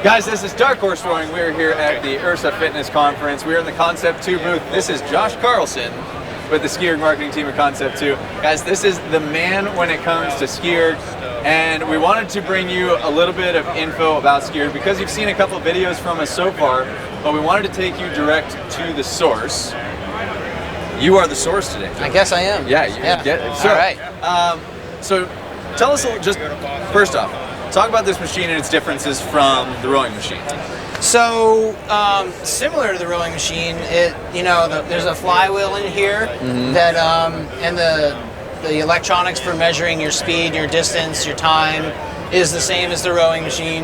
Guys, this is Dark Horse Rowing. We're here at the URSA Fitness Conference. We're in the Concept 2 booth. This is Josh Carlson with the SkiErg marketing team at Concept 2. Guys, this is the man when it comes to SkiErg, and we wanted to bring you a little bit of info about SkiErg because you've seen a couple videos from us so far, but we wanted to take you direct to the source. You are the source today. I guess I am. Yeah, you get it. So, all right. So tell us, just first off, talk about this machine and its differences from the rowing machine. So similar to the rowing machine, there's a flywheel in here that and the electronics for measuring your speed, your distance, your time is the same as the rowing machine.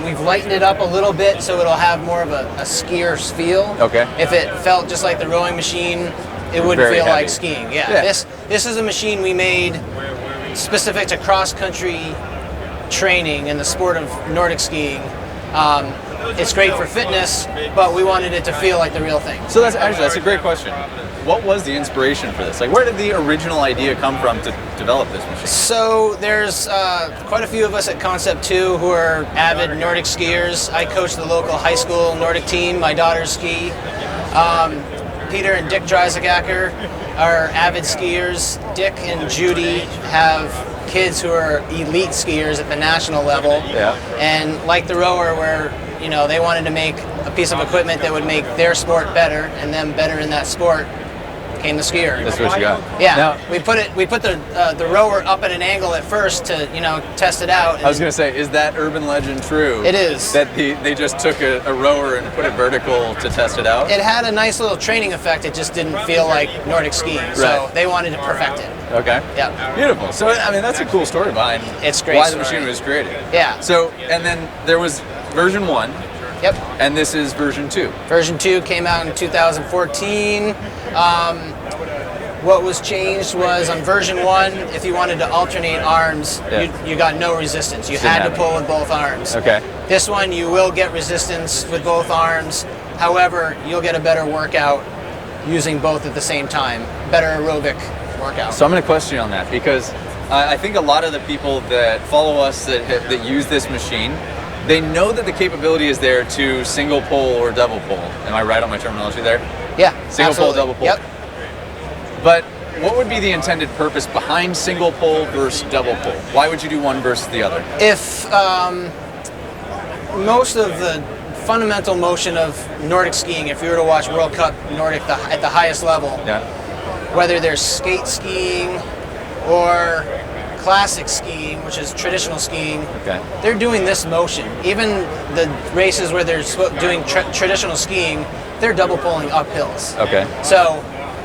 We've lightened it up a little bit so it'll have more of a skier's feel. Okay. If it felt just like the rowing machine, it wouldn't feel like skiing. Yeah. This is a machine we made specific to cross-country training in the sport of Nordic skiing. It's great for fitness, but we wanted it to feel like the real thing. So that's a great question. What was the inspiration for this? Like, where did the original idea come from to develop this machine? So there's quite a few of us at Concept 2 who are avid Nordic skiers. I coach the local high school Nordic team. My daughters ski. Peter and Dick Dreisekacker are avid skiers. Dick and Judy have kids who are elite skiers at the national level. Yeah. And like the rower, where they wanted to make a piece of equipment that would make their sport better and them better in that sport, came the skier. That's what you got. Yeah. Now, we put the rower up at an angle at first to test it out. I was going to say, is that urban legend true? It is. That they just took a rower and put it vertical to test it out? It had a nice little training effect. It just didn't feel like Nordic skiing. So they wanted to perfect it. Okay. Yeah. Beautiful. So, I mean, that's a cool story behind why the machine was created. Yeah. So, and then there was version 1. Yep. And this is version 2. Version 2 came out in 2014. What was changed was on version 1, if you wanted to alternate arms, you got no resistance. You had to pull with both arms. Okay. This one, you will get resistance with both arms. However, you'll get a better workout using both at the same time. Better aerobic workout. So I'm going to question you on that because I think a lot of the people that follow us that use this machine, they know that the capability is there to single pull or double pull. Am I right on my terminology there? Yeah, single pull, double pull. Yep. But what would be the intended purpose behind single pull versus double pull? Why would you do one versus the other? If most of the fundamental motion of Nordic skiing, if you were to watch World Cup Nordic at the highest level, whether there's skate skiing or classic skiing, which is traditional skiing, they're doing this motion. Even the races where they're doing traditional skiing, they're double pulling up hills. Okay. So,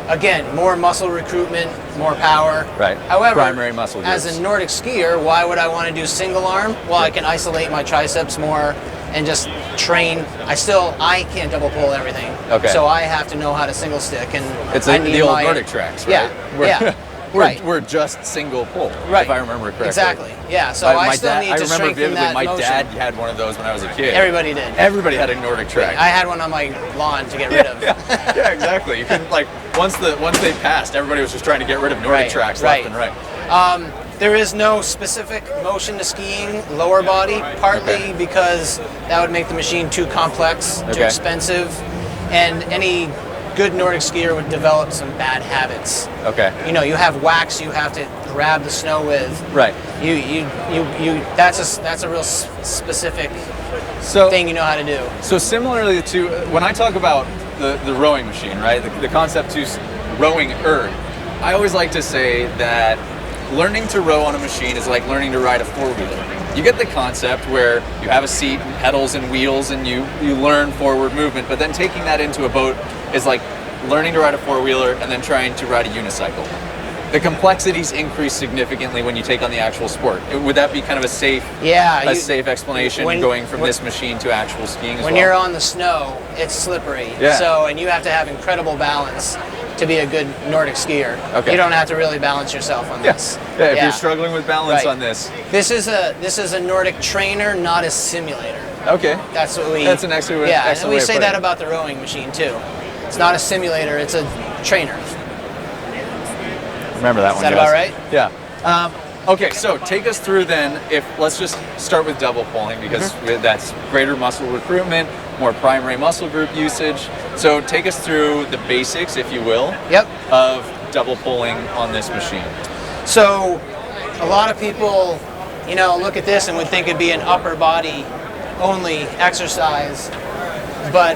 again, more muscle recruitment, more power. Right. However, primary muscle groups. As a Nordic skier, why would I want to do single arm? Well, I can isolate my triceps more and just train. I can't double pull everything. Okay. So I have to know how to single stick, and it's the old Nordic tracks, right? Yeah. We're just single pull, right. If I remember correctly. Exactly. Yeah. So I still need to strengthen that my motion. dad had one of those when I was a kid. Everybody did. Everybody had a Nordic track. I had one on my lawn to get rid of. Yeah, exactly. You couldn't once they passed, everybody was just trying to get rid of Nordic tracks left and right. There is no specific motion to skiing lower body, partly because that would make the machine too complex, too expensive, and any good Nordic skier would develop some bad habits. Okay. You have wax you have to grab the snow with. Right. That's a real specific thing you know how to do. So similarly to when I talk about the rowing machine, right? The Concept 2 rowing erg, I always like to say that learning to row on a machine is like learning to ride a four-wheeler. You get the concept where you have a seat and pedals and wheels and you learn forward movement, but then taking that into a boat is like learning to ride a four-wheeler and then trying to ride a unicycle. The complexities increase significantly when you take on the actual sport. Would that be kind of a safe explanation going from this machine to actual skiing as well? When you're on the snow, it's slippery. Yeah. And you have to have incredible balance to be a good Nordic skier. Okay. You don't have to really balance yourself on this. Yeah, if you're struggling with balance on this. This is a Nordic trainer, not a simulator. Okay. That's an excellent way. Yeah, and we say that about the rowing machine too. It's not a simulator, it's a trainer. Remember that one, Is that about right? Yeah. Okay, so take us through then, let's just start with double pulling because that's greater muscle recruitment, more primary muscle group usage. So take us through the basics, if you will, of double pulling on this machine. So a lot of people, you know, look at this and would think it'd be an upper body only exercise, but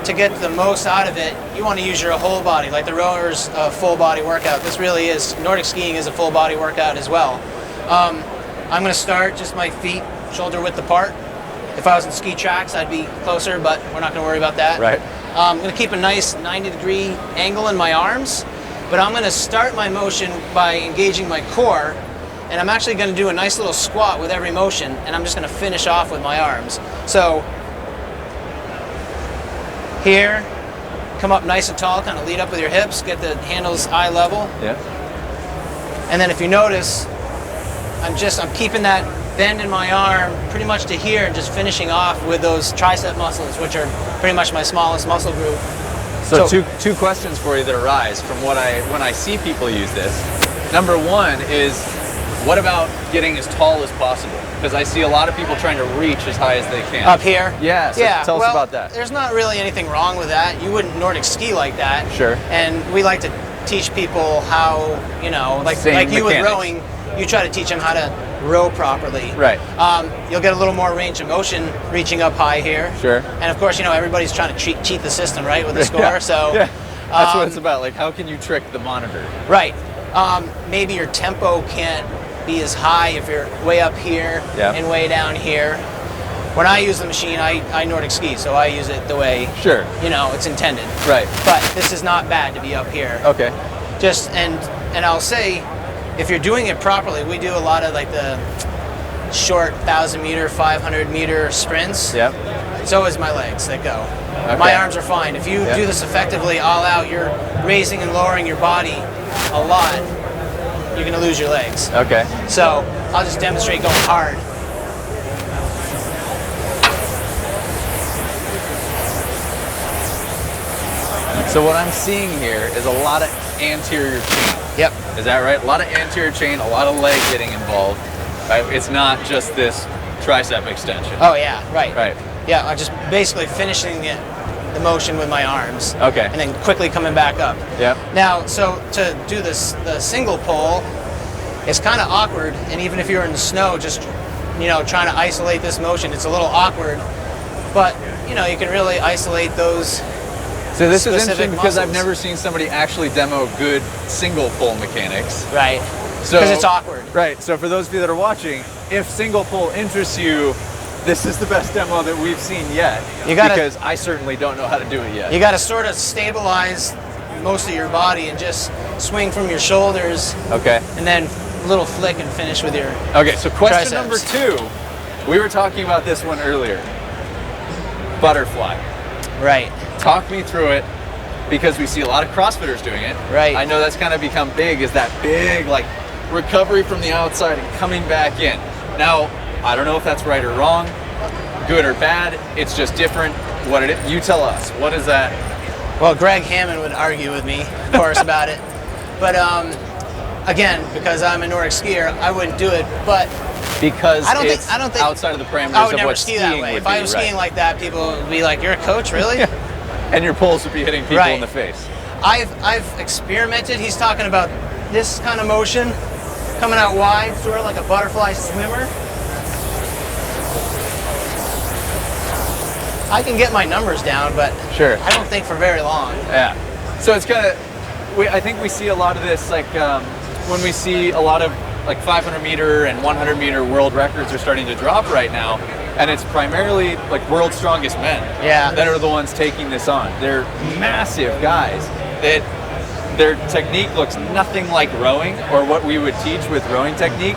to get the most out of it, you want to use your whole body, like the rower's a full body workout. This really is, Nordic skiing is a full body workout as well. I'm going to start just my feet shoulder width apart. If I was in ski tracks, I'd be closer, but we're not going to worry about that. Right. I'm going to keep a nice 90-degree angle in my arms, but I'm going to start my motion by engaging my core, and I'm actually going to do a nice little squat with every motion, and I'm just going to finish off with my arms. So here, come up nice and tall, kind of lead up with your hips, get the handles eye level. Yeah. And then if you notice, I'm keeping that bend in my arm pretty much to here and just finishing off with those tricep muscles, which are pretty much my smallest muscle group. So two questions for you that arise from when I see people use this. Number one is, what about getting as tall as possible? Because I see a lot of people trying to reach as high as they can. Up here? Yeah, so tell us about that. There's not really anything wrong with that. You wouldn't Nordic ski like that. Sure. And we like to teach people how, you know, like you with rowing, you try to teach them how to row properly. Right. You'll get a little more range of motion reaching up high here. Sure. And of course, you know, everybody's trying to cheat the system, right, with the score. Yeah. So yeah. That's what it's about. Like, how can you trick the monitor? Right. Maybe your tempo can't be as high if you're way up here and way down here. When I use the machine, I Nordic ski, so I use it the way you know it's intended. Right. But this is not bad to be up here. Okay. Just and I'll say, if you're doing it properly, we do a lot of like the short 1,000-meter, 500-meter sprints. Yep. So is my legs that go. Okay. My arms are fine. If you do this effectively all out, you're raising and lowering your body a lot, you're going to lose your legs. Okay. So I'll just demonstrate going hard. So what I'm seeing here is a lot of anterior chain. Yep. Is that right? A lot of anterior chain, a lot of leg getting involved. Right? It's not just this tricep extension. Oh yeah, right. Right. Yeah, I'm just basically finishing the motion with my arms. Okay. And then quickly coming back up. Yep. Now, so to do this, the single pull, it's kind of awkward, and even if you're in the snow, just, you know, trying to isolate this motion, it's a little awkward, but, you know, you can really isolate those. So this is interesting because muscles. I've never seen somebody actually demo good single pull mechanics. Right. So, because it's awkward. Right. So for those of you that are watching, if single pull interests you, this is the best demo that we've seen yet. Because I certainly don't know how to do it yet. You got to sort of stabilize most of your body and just swing from your shoulders. Okay. And then a little flick and finish with your Okay. So question triceps. number 2, we were talking about this one earlier. Butterfly. Right. Talk me through it, because we see a lot of CrossFitters doing it. Right. I know that's kind of become big, is that big like recovery from the outside and coming back in. Now, I don't know if that's right or wrong, good or bad, it's just different. What it is, you tell us, what is that? Well, Greg Hammond would argue with me, of course, about it. But again, because I'm a Nordic skier, I wouldn't do it, but because I don't it's think outside of the parameters I would of never what ski skiing that way. would If I was skiing like that, people would be like, "You're a coach, really?" And your pulls would be hitting people in the face. I've experimented. He's talking about this kind of motion, coming out wide, sort of like a butterfly swimmer. I can get my numbers down, but I don't think for very long. Yeah. So it's kind of, I think we see a lot of this, like when we see a lot of like 500 meter and 100 meter world records are starting to drop right now, and it's primarily like world's strongest men that are the ones taking this on. They're massive guys that their technique looks nothing like rowing or what we would teach with rowing technique.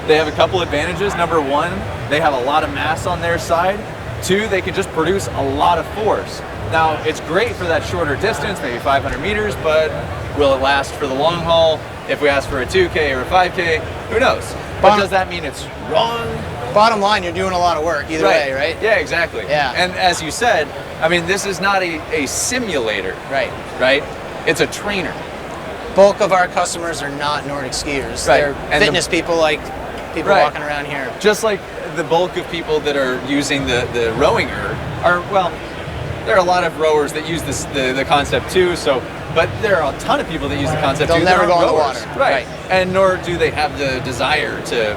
They have a couple advantages. Number 1, they have a lot of mass on their side. 2, they can just produce a lot of force. Now, it's great for that shorter distance, maybe 500 meters, but will it last for the long haul? If we ask for a 2K or a 5K, who knows? But does that mean it's wrong? Bottom line, you're doing a lot of work either way, right? Yeah, exactly. Yeah. And as you said, I mean, this is not a simulator. Right. Right? It's a trainer. bulk of our customers are not Nordic skiers. Right. They're And fitness people like people Right. walking around here. Just like the bulk of people that are using the rowing erg are, well, there are a lot of rowers that use the Concept 2, so, but there are a ton of people that use the Concept 2. They'll never that aren't go in the rowers. water. Right. And nor do they have the desire to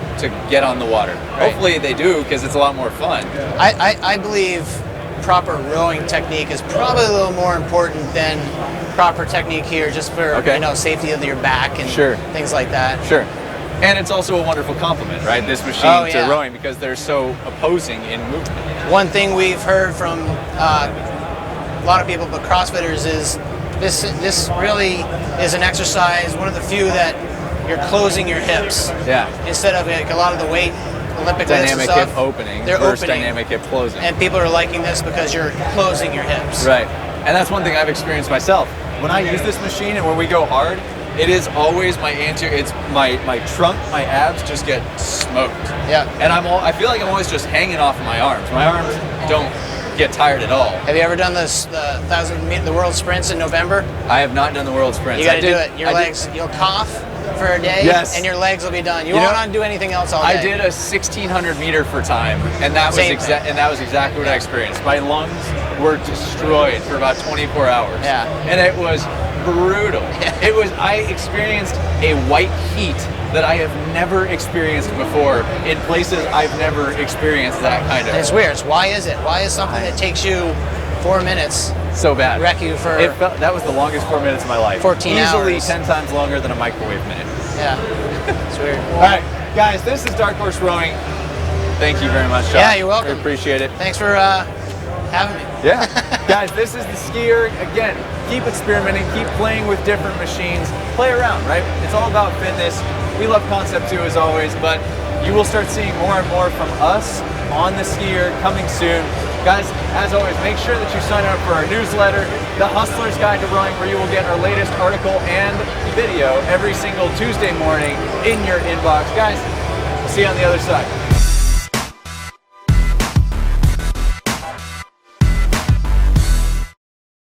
get on the water. Right. Hopefully they do, because it's a lot more fun. I believe proper rowing technique is probably a little more important than proper technique here, just for Okay. safety of your back and Sure. things like that. Sure. And it's also a wonderful compliment, right? This machine Oh, to yeah. rowing, because they're so opposing in movement. One thing we've heard from a lot of people, but CrossFitters, is this really is an exercise, one of the few that you're closing your hips. Yeah. Instead of like a lot of the weight, Olympic lifts and Dynamic stuff, hip opening they're versus opening. dynamic hip closing. And people are liking this because you're closing your hips. Right. And that's one thing I've experienced myself. When I use this machine and when we go hard, it is always it's my trunk, my abs just get smoked. Yeah. And I feel like I'm always just hanging off of my arms. My arms don't get tired at all. Have you ever done the world sprints in November? I have not done the world sprints. You got to do it. I Legs, you'll cough for a day, Yes. and your legs will be done. You You won't know, want to do anything else all day. I did a 1,600 meter for time, and that Same was thing. exactly what I experienced. My lungs were destroyed for about 24 hours. Yeah. And it was brutal. I experienced a white heat that I have never experienced before in places I've never experienced that kind And it's of. weird. Why is it? Why is something that takes you 4 minutes So bad. wreck you for? That was the longest 4 minutes of my life. 14 Easily hours. 10 times longer than a microwave minute. Yeah, it's weird. All right, guys, this is Dark Horse Rowing. Thank you very much, Josh. Yeah, you're welcome. We appreciate it. Thanks for having me. Yeah. Guys, this is the SkiErg. Again, keep experimenting, keep playing with different machines. Play around, right? It's all about fitness. We love Concept 2 as always, but you will start seeing more and more from us on the SkiErg coming soon. Guys, as always, make sure that you sign up for our newsletter, The Hustler's Guide to Rowing, where you will get our latest article and video every single Tuesday morning in your inbox. Guys, we'll see you on the other side.